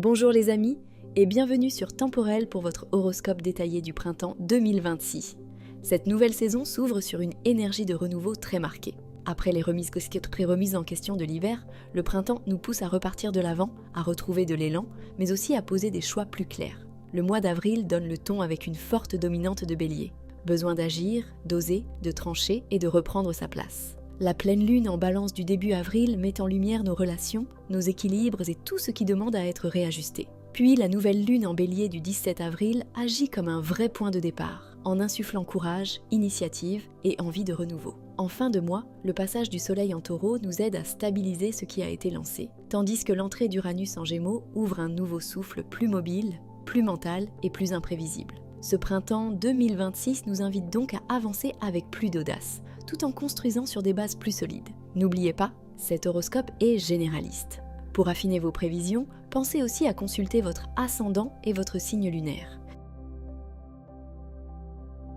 Bonjour les amis et bienvenue sur Temporel pour votre horoscope détaillé du printemps 2026. Cette nouvelle saison s'ouvre sur une énergie de renouveau très marquée. Après les remises en question de l'hiver, le printemps nous pousse à repartir de l'avant, à retrouver de l'élan, mais aussi à poser des choix plus clairs. Le mois d'avril donne le ton avec une forte dominante de Bélier. Besoin d'agir, d'oser, de trancher et de reprendre sa place. La pleine lune en balance du début avril met en lumière nos relations, nos équilibres et tout ce qui demande à être réajusté. Puis la nouvelle lune en bélier du 17 avril agit comme un vrai point de départ, en insufflant courage, initiative et envie de renouveau. En fin de mois, le passage du soleil en taureau nous aide à stabiliser ce qui a été lancé, tandis que l'entrée d'Uranus en gémeaux ouvre un nouveau souffle plus mobile, plus mental et plus imprévisible. Ce printemps 2026 nous invite donc à avancer avec plus d'audace, tout en construisant sur des bases plus solides. N'oubliez pas, cet horoscope est généraliste. Pour affiner vos prévisions, pensez aussi à consulter votre ascendant et votre signe lunaire.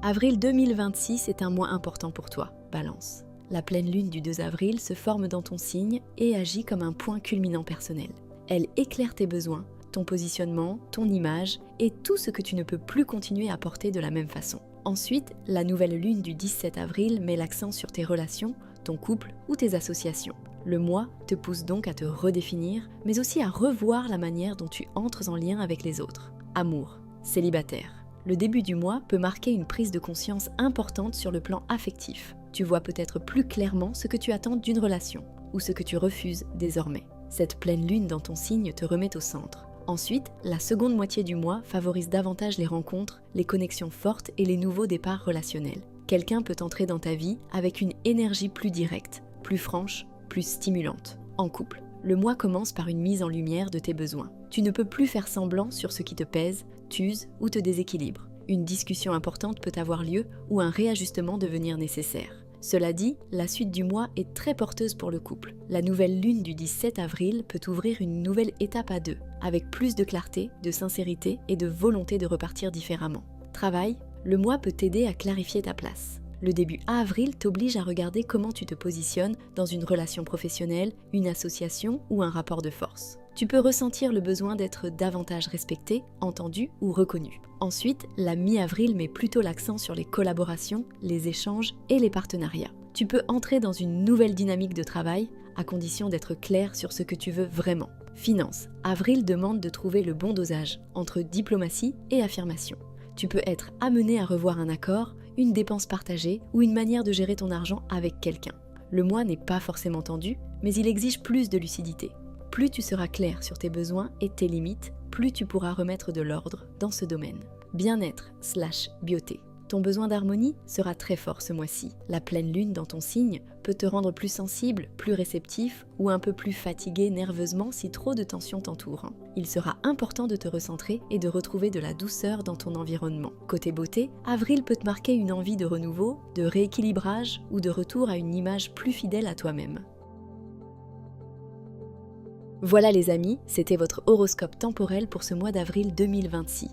Avril 2026 est un mois important pour toi, Balance. La pleine lune du 2 avril se forme dans ton signe et agit comme un point culminant personnel. Elle éclaire tes besoins, ton positionnement, ton image et tout ce que tu ne peux plus continuer à porter de la même façon. Ensuite, la nouvelle lune du 17 avril met l'accent sur tes relations, ton couple ou tes associations. Le mois te pousse donc à te redéfinir, mais aussi à revoir la manière dont tu entres en lien avec les autres. Amour, célibataire. Le début du mois peut marquer une prise de conscience importante sur le plan affectif. Tu vois peut-être plus clairement ce que tu attends d'une relation, ou ce que tu refuses désormais. Cette pleine lune dans ton signe te remet au centre. Ensuite, la seconde moitié du mois favorise davantage les rencontres, les connexions fortes et les nouveaux départs relationnels. Quelqu'un peut entrer dans ta vie avec une énergie plus directe, plus franche, plus stimulante. En couple, le mois commence par une mise en lumière de tes besoins. Tu ne peux plus faire semblant sur ce qui te pèse, t'use ou te déséquilibre. Une discussion importante peut avoir lieu ou un réajustement devenir nécessaire. Cela dit, la suite du mois est très porteuse pour le couple. La nouvelle lune du 17 avril peut ouvrir une nouvelle étape à deux, avec plus de clarté, de sincérité et de volonté de repartir différemment. Travail, le mois peut t'aider à clarifier ta place. Le début avril t'oblige à regarder comment tu te positionnes dans une relation professionnelle, une association ou un rapport de force. Tu peux ressentir le besoin d'être davantage respecté, entendu ou reconnu. Ensuite, la mi-avril met plutôt l'accent sur les collaborations, les échanges et les partenariats. Tu peux entrer dans une nouvelle dynamique de travail, à condition d'être clair sur ce que tu veux vraiment. Finance, avril demande de trouver le bon dosage entre diplomatie et affirmation. Tu peux être amené à revoir un accord, une dépense partagée ou une manière de gérer ton argent avec quelqu'un. Le mois n'est pas forcément tendu, mais il exige plus de lucidité. Plus tu seras clair sur tes besoins et tes limites, plus tu pourras remettre de l'ordre dans ce domaine. Bien-être/beauté. Ton besoin d'harmonie sera très fort ce mois-ci. La pleine lune dans ton signe peut te rendre plus sensible, plus réceptif ou un peu plus fatigué nerveusement si trop de tension t'entoure. Il sera important de te recentrer et de retrouver de la douceur dans ton environnement. Côté beauté, avril peut te marquer une envie de renouveau, de rééquilibrage ou de retour à une image plus fidèle à toi-même. Voilà les amis, c'était votre horoscope temporel pour ce mois d'avril 2026.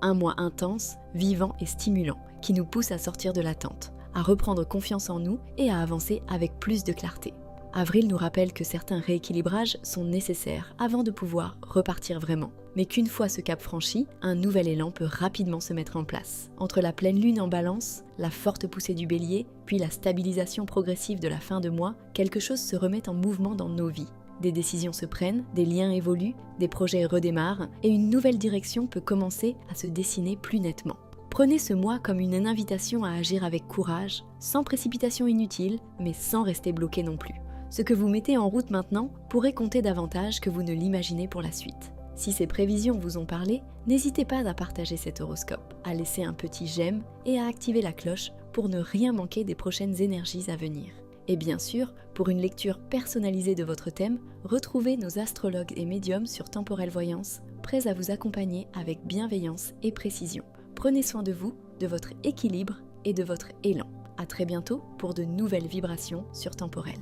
Un mois intense, vivant et stimulant, qui nous pousse à sortir de l'attente, à reprendre confiance en nous et à avancer avec plus de clarté. Avril nous rappelle que certains rééquilibrages sont nécessaires avant de pouvoir repartir vraiment, mais qu'une fois ce cap franchi, un nouvel élan peut rapidement se mettre en place. Entre la pleine lune en balance, la forte poussée du bélier, puis la stabilisation progressive de la fin de mois, quelque chose se remet en mouvement dans nos vies. Des décisions se prennent, des liens évoluent, des projets redémarrent et une nouvelle direction peut commencer à se dessiner plus nettement. Prenez ce mois comme une invitation à agir avec courage, sans précipitation inutile, mais sans rester bloqué non plus. Ce que vous mettez en route maintenant pourrait compter davantage que vous ne l'imaginez pour la suite. Si ces prévisions vous ont parlé, n'hésitez pas à partager cet horoscope, à laisser un petit j'aime et à activer la cloche pour ne rien manquer des prochaines énergies à venir. Et bien sûr, pour une lecture personnalisée de votre thème, retrouvez nos astrologues et médiums sur Temporel Voyance, prêts à vous accompagner avec bienveillance et précision. Prenez soin de vous, de votre équilibre et de votre élan. À très bientôt pour de nouvelles vibrations sur Temporel.